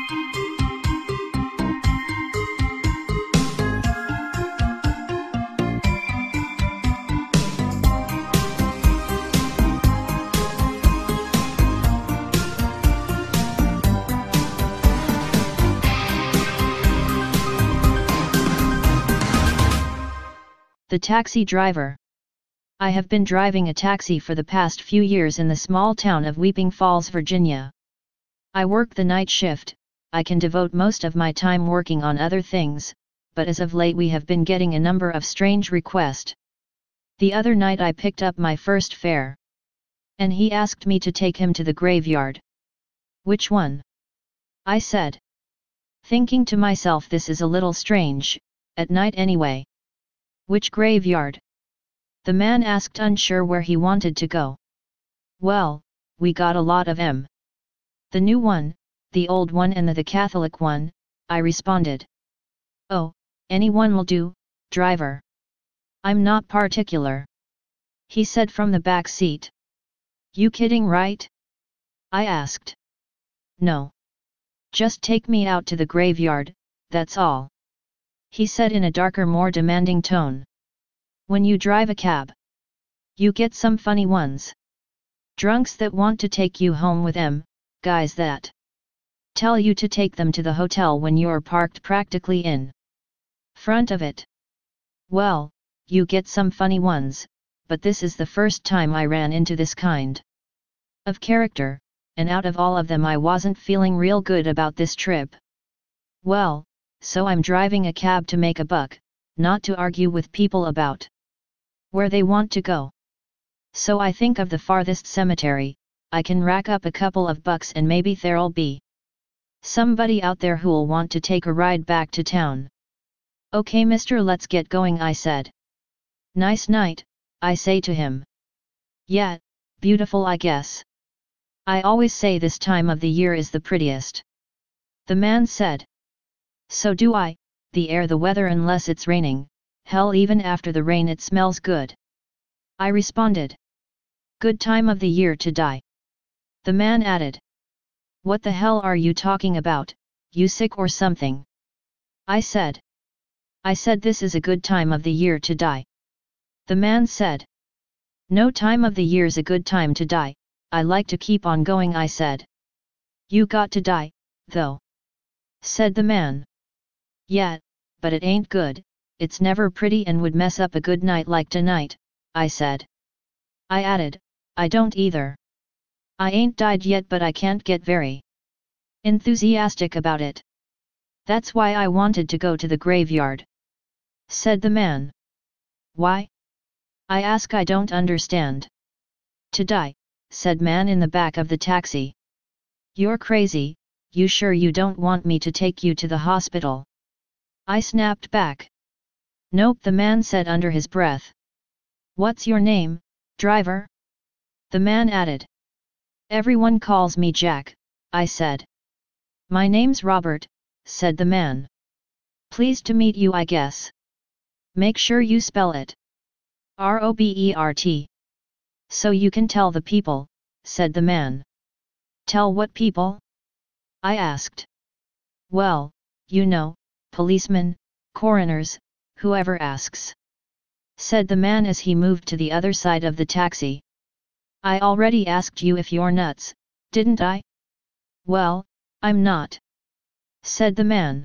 The taxi driver. I have been driving a taxi for the past few years in the small town of Weeping Falls, Virginia. I work the night shift. I can devote most of my time working on other things, but as of late we have been getting a number of strange requests. The other night I picked up my first fare, and he asked me to take him to the graveyard. Which one? I said, thinking to myself, this is a little strange, at night anyway. Which graveyard? The man asked, unsure where he wanted to go. Well, we got a lot of 'em. The new one, the old one, and the Catholic one, I responded. Oh, any one will do, driver. I'm not particular. He said from the back seat. You kidding, right? I asked. No. Just take me out to the graveyard, that's all. He said in a darker, more demanding tone. When you drive a cab, you get some funny ones. Drunks that want to take you home with them, guys that tell you to take them to the hotel when you're parked practically in front of it. Well, you get some funny ones, but this is the first time I ran into this kind of character, and out of all of them I wasn't feeling real good about this trip. Well, so I'm driving a cab to make a buck, not to argue with people about where they want to go. So I think of the farthest cemetery. I can rack up a couple of bucks and maybe there'll be somebody out there who'll want to take a ride back to town. Okay mister, let's get going, I said. Nice night, I say to him. Yeah, beautiful I guess. I always say this time of the year is the prettiest. The man said. So do I, the air, the weather, unless it's raining, hell even after the rain it smells good. I responded. Good time of the year to die. The man added. What the hell are you talking about, you sick or something? I said. This is a good time of the year to die. The man said. No time of the year's a good time to die, I like to keep on going, I said. You got to die, though, said the man. Yeah, but it ain't good, it's never pretty and would mess up a good night like tonight, I said. I added, I don't either. I ain't died yet, but I can't get very enthusiastic about it. That's why I wanted to go to the graveyard, said the man. Why? I ask, I don't understand. To die, said man in the back of the taxi. You're crazy, you sure you don't want me to take you to the hospital? I snapped back. Nope, the man said under his breath. What's your name, driver? The man added. Everyone calls me Jack, I said. My name's Robert, said the man. Pleased to meet you, I guess. Make sure you spell it. Robert. So you can tell the people, said the man. Tell what people? I asked. Well, you know, policemen, coroners, whoever asks, said the man as he moved to the other side of the taxi. I already asked you if you're nuts, didn't I? Well, I'm not, said the man.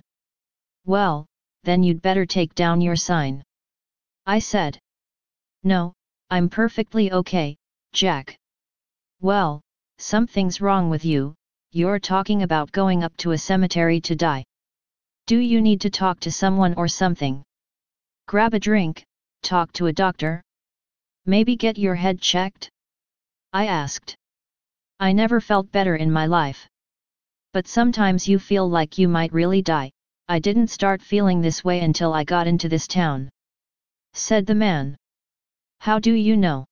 Well, then you'd better take down your sign, I said. No, I'm perfectly okay, Jack. Well, something's wrong with you, you're talking about going up to a cemetery to die. Do you need to talk to someone or something? Grab a drink, talk to a doctor? Maybe get your head checked? I asked. I never felt better in my life. But sometimes you feel like you might really die. I didn't start feeling this way until I got into this town, said the man. How do you know?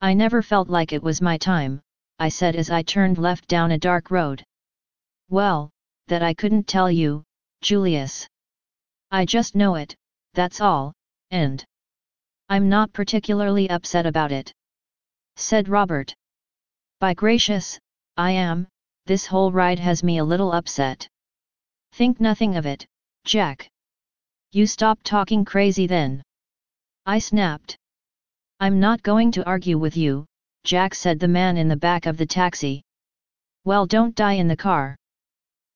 I never felt like it was my time, I said as I turned left down a dark road. Well, that I couldn't tell you, Julius. I just know it, that's all, and I'm not particularly upset about it, said Robert. By gracious, I am, this whole ride has me a little upset. Think nothing of it, Jack. You stop talking crazy then. I snapped. I'm not going to argue with you, Jack, said the man in the back of the taxi. Well, don't die in the car.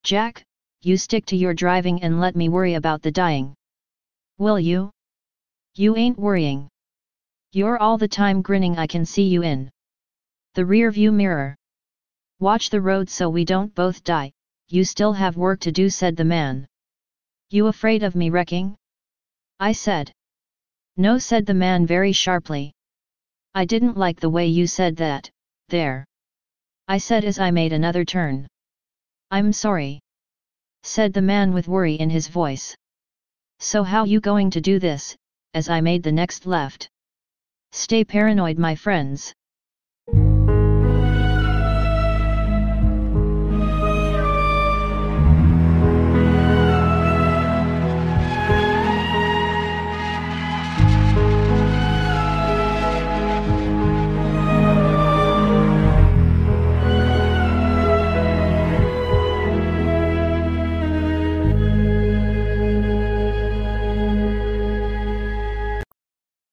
Jack, you stick to your driving and let me worry about the dying. Will you? You ain't worrying. You're all the time grinning, I can see you in the rear view mirror. Watch the road so we don't both die, you still have work to do, said the man. You afraid of me wrecking? I said. No, said the man very sharply. I didn't like the way you said that, there. I said as I made another turn. I'm sorry, said the man with worry in his voice. So how you going to do this, as I made the next left? Stay paranoid, my friends.